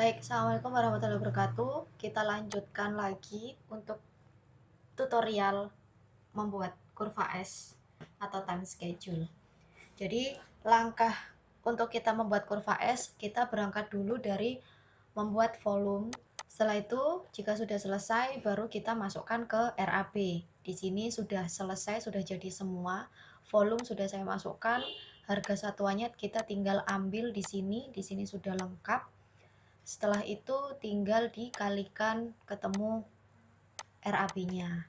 Baik, Assalamualaikum warahmatullahi wabarakatuh. Kita lanjutkan lagi untuk tutorial membuat kurva S atau time schedule. Jadi, langkah untuk kita membuat kurva S, kita berangkat dulu dari membuat volume. Setelah itu, jika sudah selesai, baru kita masukkan ke RAB. Di sini sudah selesai, sudah jadi semua. Volume sudah saya masukkan, harga satuannya kita tinggal ambil di sini sudah lengkap. Setelah itu tinggal dikalikan ketemu RAB-nya.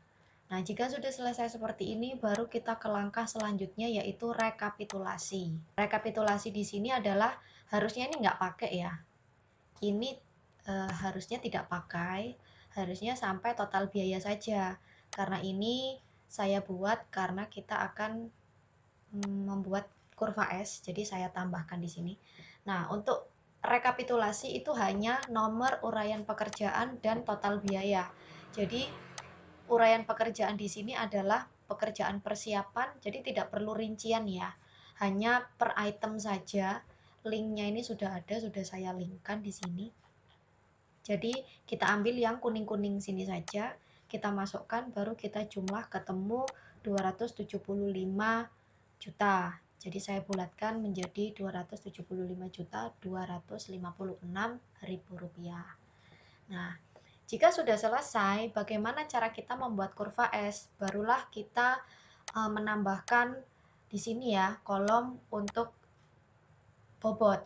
Nah, jika sudah selesai seperti ini, baru kita ke langkah selanjutnya, yaitu rekapitulasi. Rekapitulasi di sini adalah harusnya ini nggak pakai ya. Ini harusnya tidak pakai, harusnya sampai total biaya saja. Karena ini saya buat karena kita akan membuat kurva S, jadi saya tambahkan di sini. Nah, untuk rekapitulasi itu hanya nomor uraian pekerjaan dan total biaya. Jadi, uraian pekerjaan di sini adalah pekerjaan persiapan, jadi tidak perlu rincian ya. Hanya per item saja. Linknya ini sudah ada, sudah saya linkkan di sini. Jadi, kita ambil yang kuning-kuning sini saja, kita masukkan, baru kita jumlah ketemu 275 juta. Jadi saya bulatkan menjadi 275.256.000 rupiah. Nah, jika sudah selesai, bagaimana cara kita membuat kurva S? Barulah kita menambahkan di sini ya kolom untuk bobot.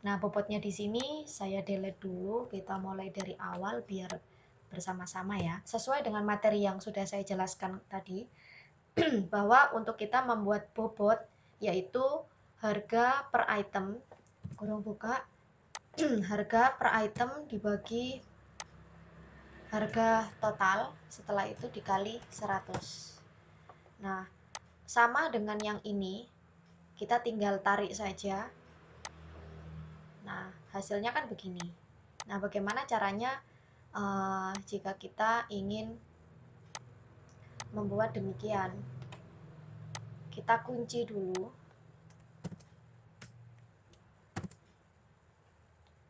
Nah, bobotnya di sini saya delete dulu. Kita mulai dari awal biar bersama-sama ya. Sesuai dengan materi yang sudah saya jelaskan tadi, bahwa untuk kita membuat bobot yaitu harga per item, kurung buka, harga per item dibagi harga total, setelah itu dikali 100. Nah, sama dengan yang ini, kita tinggal tarik saja. Nah, hasilnya kan begini. Nah, bagaimana caranya jika kita ingin membuat demikian? Kita kunci dulu.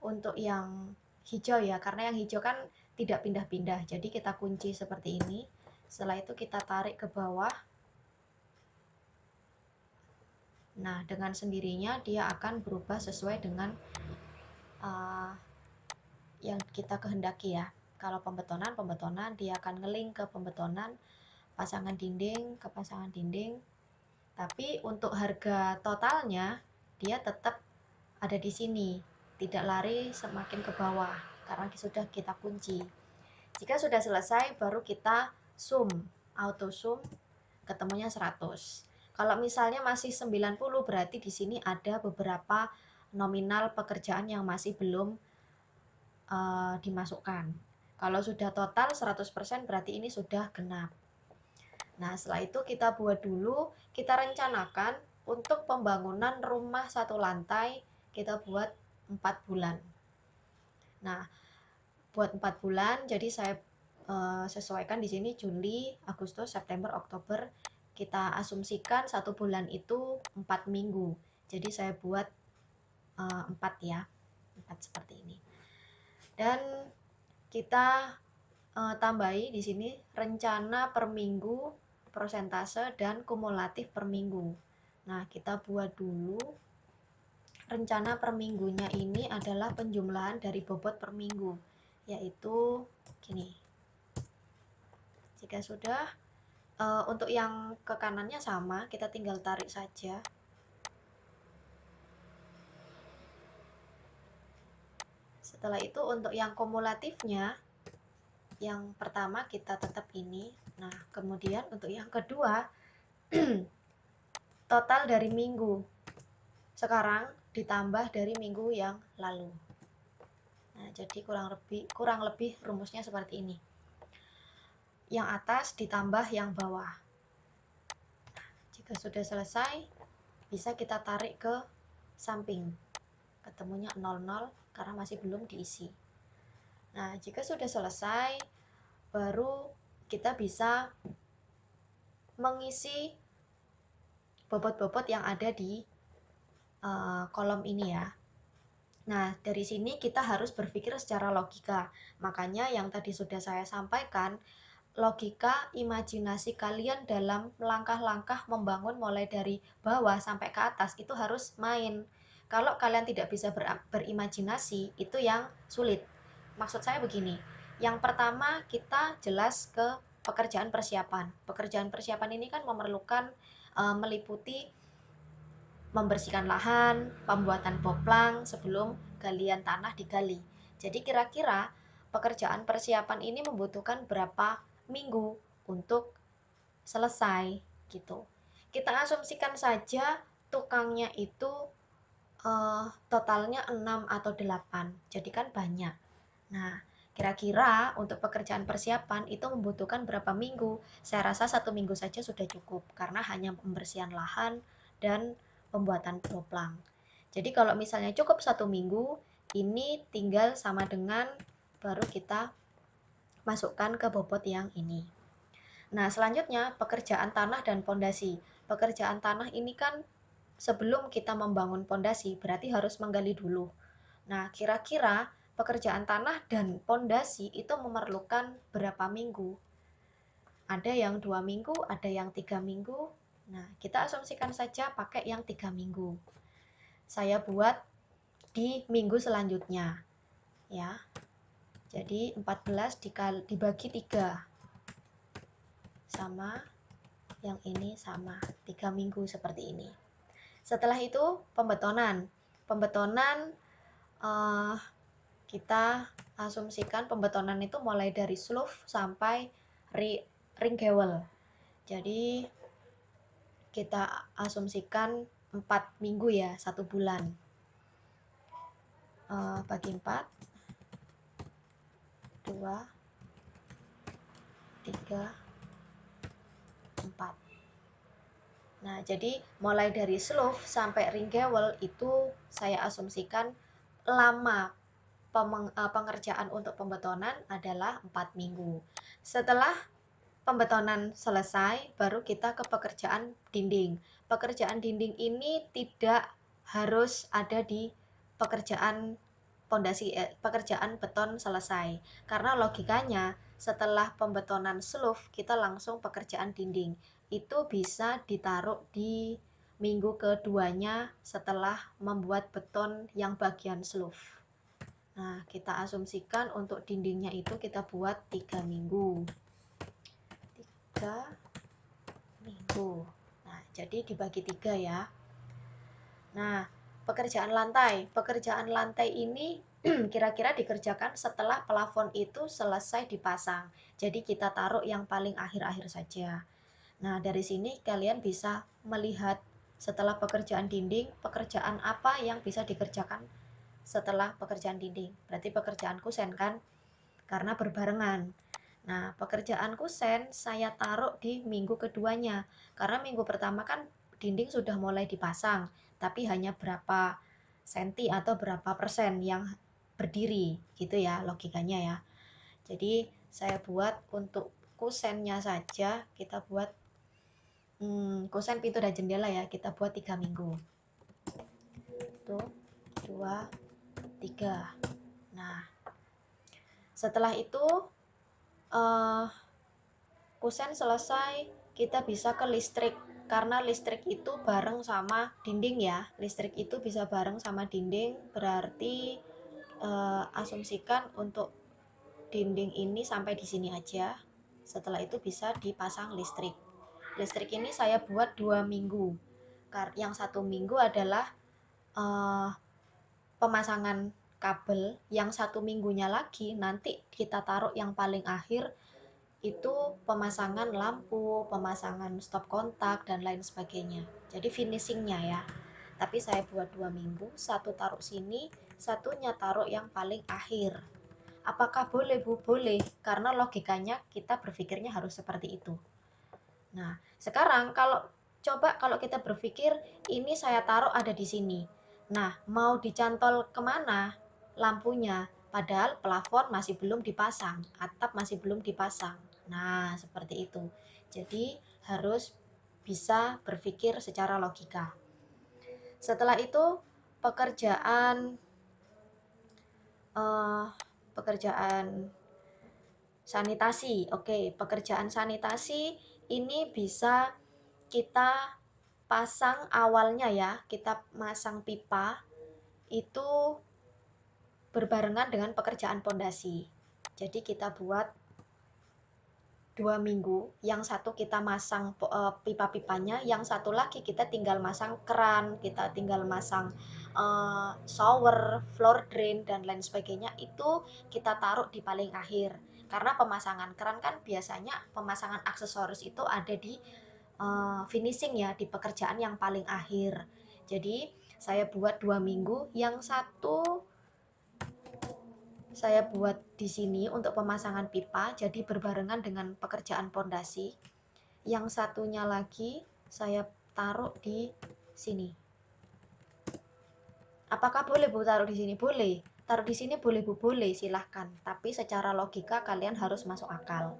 Untuk yang hijau ya, karena yang hijau kan tidak pindah-pindah, jadi kita kunci seperti ini. Setelah itu kita tarik ke bawah. Nah, dengan sendirinya dia akan berubah sesuai dengan yang kita kehendaki ya. Kalau pembetonan dia akan ngeling ke pembetonan, pasangan dinding ke pasangan dinding. Tapi untuk harga totalnya dia tetap ada di sini, tidak lari semakin ke bawah karena sudah kita kunci. Jika sudah selesai, baru kita sum, auto sum, ketemunya 100. Kalau misalnya masih 90, berarti di sini ada beberapa nominal pekerjaan yang masih belum dimasukkan. Kalau sudah total 100%, berarti ini sudah genap. Nah, setelah itu kita buat dulu, kita rencanakan untuk pembangunan rumah satu lantai, kita buat 4 bulan. Nah, buat 4 bulan, jadi saya sesuaikan di sini Juli, Agustus, September, Oktober. Kita asumsikan 1 bulan itu 4 minggu. Jadi saya buat 4 ya, 4 seperti ini. Dan kita tambahi di sini rencana per minggu, persentase, dan kumulatif per minggu. Nah, kita buat dulu. Rencana per minggunya ini adalah penjumlahan dari bobot per minggu, yaitu gini. Jika sudah, untuk yang ke kanannya sama, kita tinggal tarik saja. Setelah itu untuk yang kumulatifnya, yang pertama kita tetap ini. Nah, kemudian untuk yang kedua, total dari minggu sekarang ditambah dari minggu yang lalu. Nah, jadi kurang lebih rumusnya seperti ini. Yang atas ditambah yang bawah. Jika sudah selesai, bisa kita tarik ke samping. Ketemunya 00 karena masih belum diisi. Nah, jika sudah selesai, baru kita bisa mengisi bobot-bobot yang ada di kolom ini ya. Nah, dari sini kita harus berpikir secara logika. Makanya yang tadi sudah saya sampaikan, logika, imajinasi kalian dalam langkah-langkah membangun mulai dari bawah sampai ke atas itu harus main. Kalau kalian tidak bisa berimajinasi, itu yang sulit. Maksud saya begini, yang pertama kita jelas ke pekerjaan persiapan. Pekerjaan persiapan ini kan memerlukan meliputi membersihkan lahan, pembuatan poplang sebelum galian tanah digali. Jadi kira-kira pekerjaan persiapan ini membutuhkan berapa minggu untuk selesai gitu. Kita asumsikan saja tukangnya itu totalnya 6 atau 8. Jadi kan banyak. Nah, kira-kira untuk pekerjaan persiapan itu membutuhkan berapa minggu? Saya rasa 1 minggu saja sudah cukup karena hanya pembersihan lahan dan pembuatan poplang. Jadi kalau misalnya cukup 1 minggu, ini tinggal sama dengan baru kita masukkan ke bobot yang ini. Nah, selanjutnya pekerjaan tanah dan pondasi. Pekerjaan tanah ini kan sebelum kita membangun pondasi berarti harus menggali dulu. Nah, kira-kira pekerjaan tanah dan pondasi itu memerlukan berapa minggu? Ada yang 2 minggu, ada yang 3 minggu. Nah, kita asumsikan saja pakai yang 3 minggu. Saya buat di minggu selanjutnya, ya. Jadi 14 dibagi 3 sama yang ini sama 3 minggu seperti ini. Setelah itu pembetonan. Pembetonan kita asumsikan pembetonan itu mulai dari slough sampai ring gewel. Jadi kita asumsikan 4 minggu ya, 1 bulan. Bagi 4, 2, 3, 4. Nah, jadi mulai dari slough sampai ring gewel itu saya asumsikan lama pengerjaan untuk pembetonan adalah 4 minggu. Setelah pembetonan selesai, baru kita ke pekerjaan dinding. Pekerjaan dinding ini tidak harus ada di pekerjaan pekerjaan beton selesai. Karena logikanya setelah pembetonan slough, kita langsung pekerjaan dinding. Itu bisa ditaruh di minggu keduanya setelah membuat beton yang bagian slough. Nah, kita asumsikan untuk dindingnya itu kita buat 3 minggu. 3 minggu. Nah, jadi dibagi 3 ya. Nah, pekerjaan lantai. Pekerjaan lantai ini kira-kira dikerjakan setelah plafon itu selesai dipasang. Jadi kita taruh yang paling akhir-akhir saja. Nah, dari sini kalian bisa melihat setelah pekerjaan dinding, pekerjaan apa yang bisa dikerjakan setelah pekerjaan dinding. Berarti pekerjaan kusen kan? Karena berbarengan. Nah, pekerjaan kusen saya taruh di minggu keduanya. Karena minggu pertama kan dinding sudah mulai dipasang, tapi hanya berapa senti atau berapa persen yang berdiri, gitu ya logikanya ya. Jadi saya buat untuk kusennya saja, kita buat kusen pintu dan jendela ya, kita buat 3 minggu. 1, 2, 3. Nah, setelah itu kusen selesai, kita bisa ke listrik. Karena listrik itu bareng sama dinding ya. Listrik itu bisa bareng sama dinding, berarti asumsikan untuk dinding ini sampai di sini aja. Setelah itu bisa dipasang listrik. Listrik ini saya buat 2 minggu. Yang 1 minggu adalah pemasangan kabel, yang 1 minggunya lagi nanti kita taruh yang paling akhir itu pemasangan lampu, pemasangan stop kontak, dan lain sebagainya. Jadi finishingnya ya. Tapi saya buat 2 minggu, satu taruh sini, satunya taruh yang paling akhir. Apakah boleh Bu? Boleh, karena logikanya kita berpikirnya harus seperti itu. Nah, sekarang kalau kita berpikir ini saya taruh ada di sini. Nah, mau dicantol kemana lampunya? Padahal plafon masih belum dipasang, atap masih belum dipasang. Nah, seperti itu. Jadi, harus bisa berpikir secara logika. Setelah itu, pekerjaan pekerjaan sanitasi. Oke, pekerjaan sanitasi ini bisa kita pasang awalnya ya, kita masang pipa itu berbarengan dengan pekerjaan pondasi. Jadi kita buat 2 minggu, yang satu kita masang pipa-pipanya, yang satu lagi kita tinggal masang keran, kita tinggal masang shower, floor drain, dan lain sebagainya. Itu kita taruh di paling akhir. Karena pemasangan keran kan biasanya pemasangan aksesoris itu ada di finishing ya, di pekerjaan yang paling akhir. Jadi saya buat 2 minggu, yang satu saya buat di sini untuk pemasangan pipa, jadi berbarengan dengan pekerjaan pondasi. Yang satunya lagi saya taruh di sini. Apakah boleh Bu taruh di sini? Boleh. Taruh di sini boleh Bu, boleh, silahkan. Tapi secara logika kalian harus masuk akal.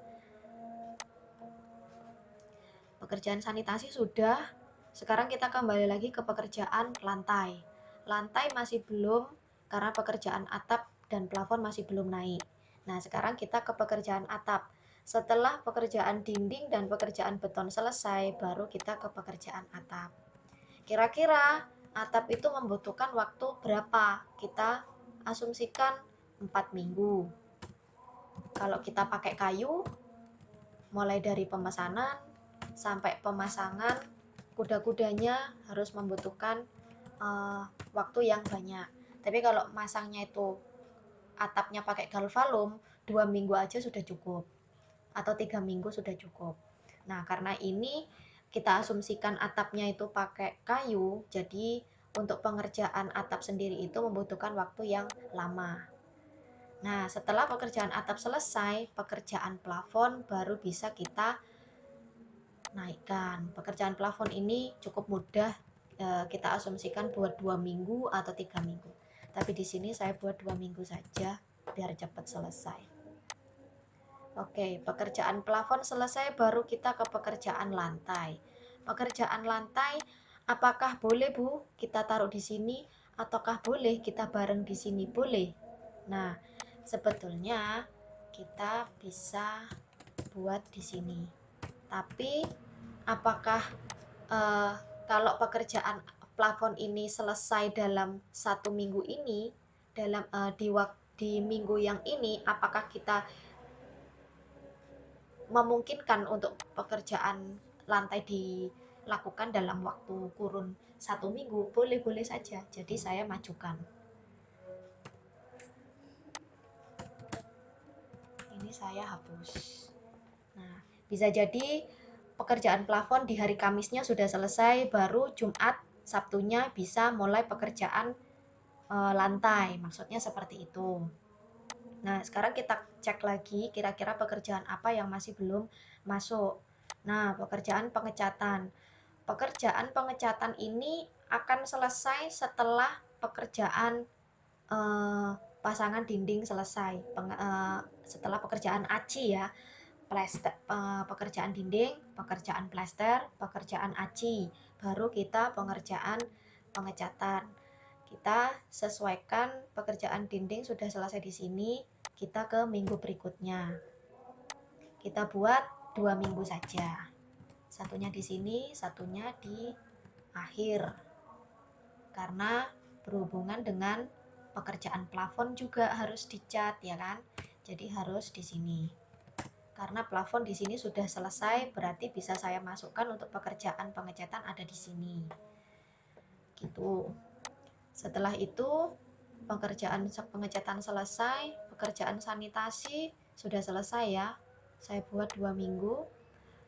Pekerjaan sanitasi sudah. Sekarang kita kembali lagi ke pekerjaan lantai. Lantai masih belum, karena pekerjaan atap dan plafon masih belum naik. Nah, sekarang kita ke pekerjaan atap. Setelah pekerjaan dinding dan pekerjaan beton selesai, baru kita ke pekerjaan atap. Kira-kira atap itu membutuhkan waktu berapa? Kita asumsikan 4 minggu. Kalau kita pakai kayu, mulai dari pemesanan sampai pemasangan, kuda-kudanya harus membutuhkan waktu yang banyak. Tapi kalau masangnya itu atapnya pakai galvalum, 2 minggu aja sudah cukup, atau 3 minggu sudah cukup. Nah, karena ini kita asumsikan atapnya itu pakai kayu, jadi untuk pengerjaan atap sendiri itu membutuhkan waktu yang lama. Nah, setelah pekerjaan atap selesai, pekerjaan plafon baru bisa kita naikkan. Pekerjaan plafon ini cukup mudah, kita asumsikan buat 2 minggu atau 3 minggu. Tapi di sini saya buat 2 minggu saja biar cepat selesai. Oke, pekerjaan plafon selesai, baru kita ke pekerjaan lantai. Pekerjaan lantai, apakah boleh Bu kita taruh di sini, ataukah boleh kita bareng di sini? Boleh. Nah, sebetulnya kita bisa buat di sini. Tapi apakah kalau pekerjaan plafon ini selesai dalam 1 minggu ini, dalam di minggu yang ini, apakah kita memungkinkan untuk pekerjaan lantai dilakukan dalam waktu kurun 1 minggu? Boleh-boleh saja. Jadi saya majukan. Ini saya hapus. Nah, bisa jadi pekerjaan plafon di hari Kamisnya sudah selesai, baru Jumat, Sabtunya bisa mulai pekerjaan lantai. Maksudnya seperti itu. Nah, sekarang kita cek lagi kira-kira pekerjaan apa yang masih belum masuk. Nah, pekerjaan pengecatan. Pekerjaan pengecatan ini akan selesai setelah pekerjaan pasangan dinding selesai. Setelah pekerjaan aci ya, pekerjaan dinding, pekerjaan plester, pekerjaan aci, baru kita pengerjaan pengecatan. Kita sesuaikan pekerjaan dinding sudah selesai di sini, kita ke minggu berikutnya. Kita buat 2 minggu saja. Satunya di sini, satunya di akhir. Karena berhubungan dengan pekerjaan plafon juga harus dicat ya kan? Jadi harus di sini. Karena plafon di sini sudah selesai, berarti bisa saya masukkan untuk pekerjaan pengecatan ada di sini. Gitu. Setelah itu pekerjaan pengecatan selesai, pekerjaan sanitasi sudah selesai ya. Saya buat 2 minggu.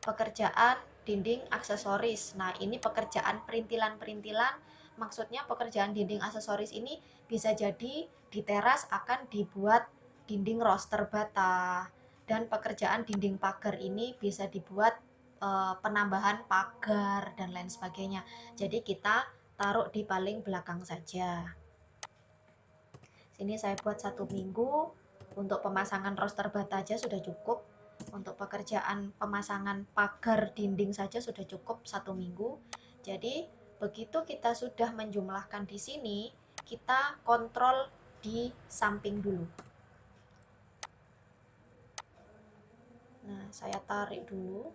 Pekerjaan dinding aksesoris. Nah, ini pekerjaan perintilan-perintilan. Maksudnya pekerjaan dinding aksesoris ini bisa jadi di teras akan dibuat dinding roster bata. Dan pekerjaan dinding pagar ini bisa dibuat penambahan pagar dan lain sebagainya. Jadi kita taruh di paling belakang saja. Sini saya buat 1 minggu. Untuk pemasangan roster bata aja sudah cukup. Untuk pekerjaan pemasangan pagar dinding saja sudah cukup 1 minggu. Jadi begitu kita sudah menjumlahkan di sini, kita kontrol di samping dulu. Nah, saya tarik dulu.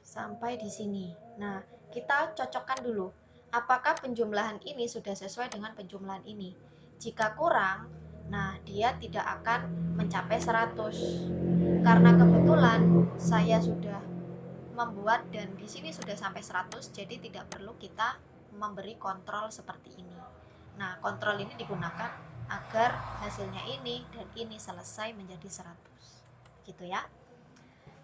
Sampai di sini. Nah, kita cocokkan dulu. Apakah penjumlahan ini sudah sesuai dengan penjumlahan ini? Jika kurang, nah dia tidak akan mencapai 100. Karena kebetulan saya sudah membuat dan di sini sudah sampai 100, jadi tidak perlu kita memberi kontrol seperti ini. Nah, kontrol ini digunakan agar hasilnya ini dan ini selesai menjadi 100. Gitu ya.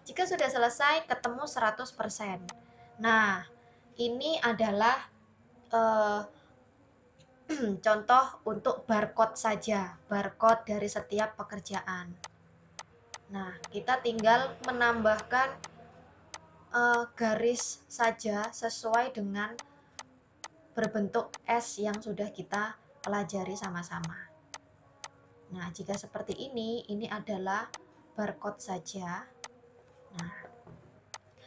Jika sudah selesai ketemu 100%. Nah, ini adalah contoh untuk barcode saja, barcode dari setiap pekerjaan. Nah, kita tinggal menambahkan garis saja sesuai dengan berbentuk S yang sudah kita pelajari sama-sama. Nah, jika seperti ini adalah barcode saja. Nah,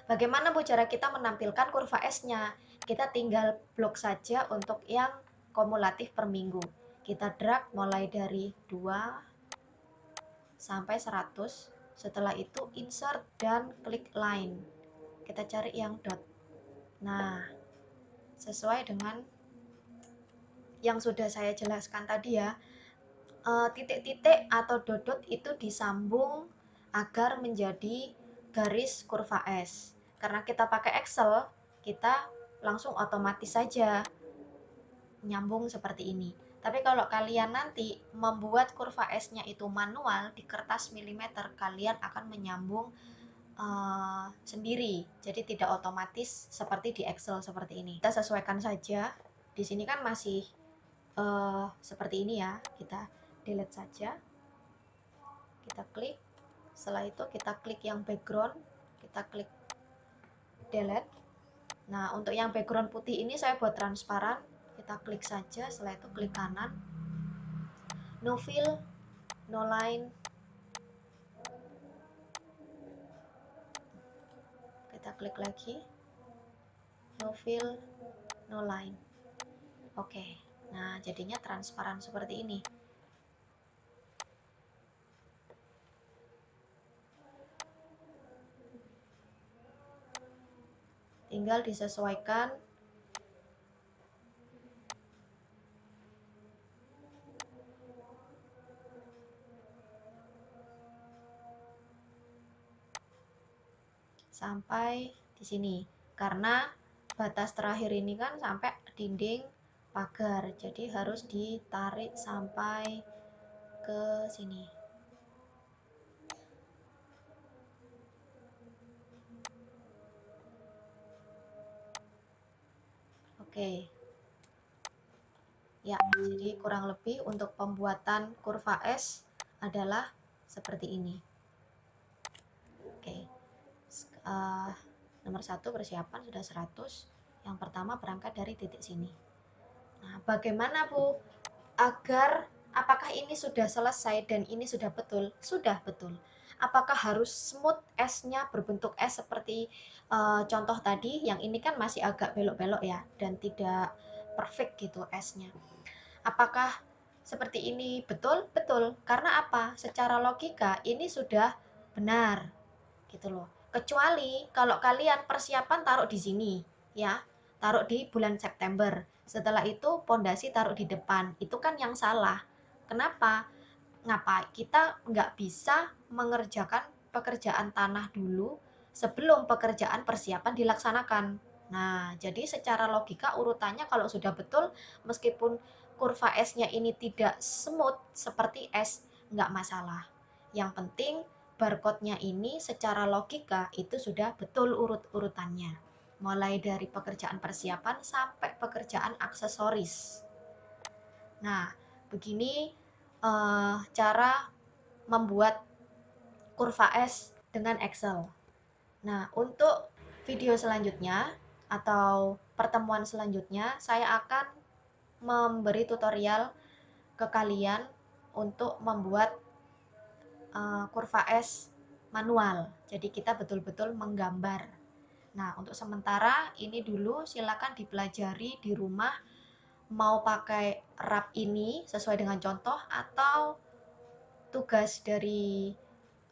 bagaimana Bu cara kita menampilkan kurva S-nya? Kita tinggal blok saja untuk yang kumulatif per minggu. Kita drag mulai dari 2 sampai 100. Setelah itu insert dan klik line. Kita cari yang dot. Nah, sesuai dengan yang sudah saya jelaskan tadi ya, titik-titik atau dot-dot itu disambung agar menjadi garis kurva S. Karena kita pakai Excel, kita langsung otomatis saja nyambung seperti ini. Tapi kalau kalian nanti membuat kurva S-nya itu manual di kertas milimeter, kalian akan menyambung sendiri. Jadi tidak otomatis seperti di Excel seperti ini. Kita sesuaikan saja. Di sini kan masih seperti ini ya. Kita delete saja. Kita klik. Setelah itu kita klik yang background. Kita klik delete. Nah, untuk yang background putih ini saya buat transparan. Kita klik saja. Setelah itu klik kanan. No fill, no line. Kita klik lagi. No fill, no line. Oke. Nah, jadinya transparan seperti ini. Tinggal disesuaikan sampai di sini. Karena batas terakhir ini kan sampai dinding pagar. Jadi harus ditarik sampai ke sini. Oke. Ya, jadi kurang lebih untuk pembuatan kurva S adalah seperti ini. Oke. Nomor 1 persiapan sudah 100. Yang pertama berangkat dari titik sini. Nah, bagaimana Bu agar apakah ini sudah selesai dan ini sudah betul? Sudah betul. Apakah harus smooth S-nya berbentuk S seperti contoh tadi? Yang ini kan masih agak belok-belok ya dan tidak perfect gitu S-nya. Apakah seperti ini? Betul? Betul. Karena apa? Secara logika ini sudah benar. Gitu loh. Kecuali kalau kalian persiapan taruh di sini, ya. Taruh di bulan September. Setelah itu pondasi taruh di depan. Itu kan yang salah. Kenapa? Kita nggak bisa mengerjakan pekerjaan tanah dulu sebelum pekerjaan persiapan dilaksanakan. Nah, jadi secara logika urutannya kalau sudah betul, meskipun kurva S-nya ini tidak smooth seperti S, nggak masalah. Yang penting barcode-nya ini secara logika itu sudah betul urut-urutannya. Mulai dari pekerjaan persiapan sampai pekerjaan aksesoris. Nah, begini cara membuat kurva S dengan Excel. Nah, untuk video selanjutnya atau pertemuan selanjutnya, saya akan memberi tutorial ke kalian untuk membuat kurva S manual. Jadi kita betul-betul menggambar. Nah, untuk sementara ini dulu silakan dipelajari di rumah, mau pakai RAP ini sesuai dengan contoh atau tugas dari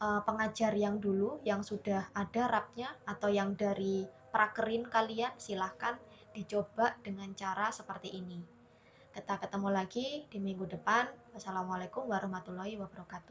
pengajar yang dulu yang sudah ada RAP-nya atau yang dari prakerin kalian, silahkan dicoba dengan cara seperti ini. Kita ketemu lagi di minggu depan. Wassalamualaikum warahmatullahi wabarakatuh.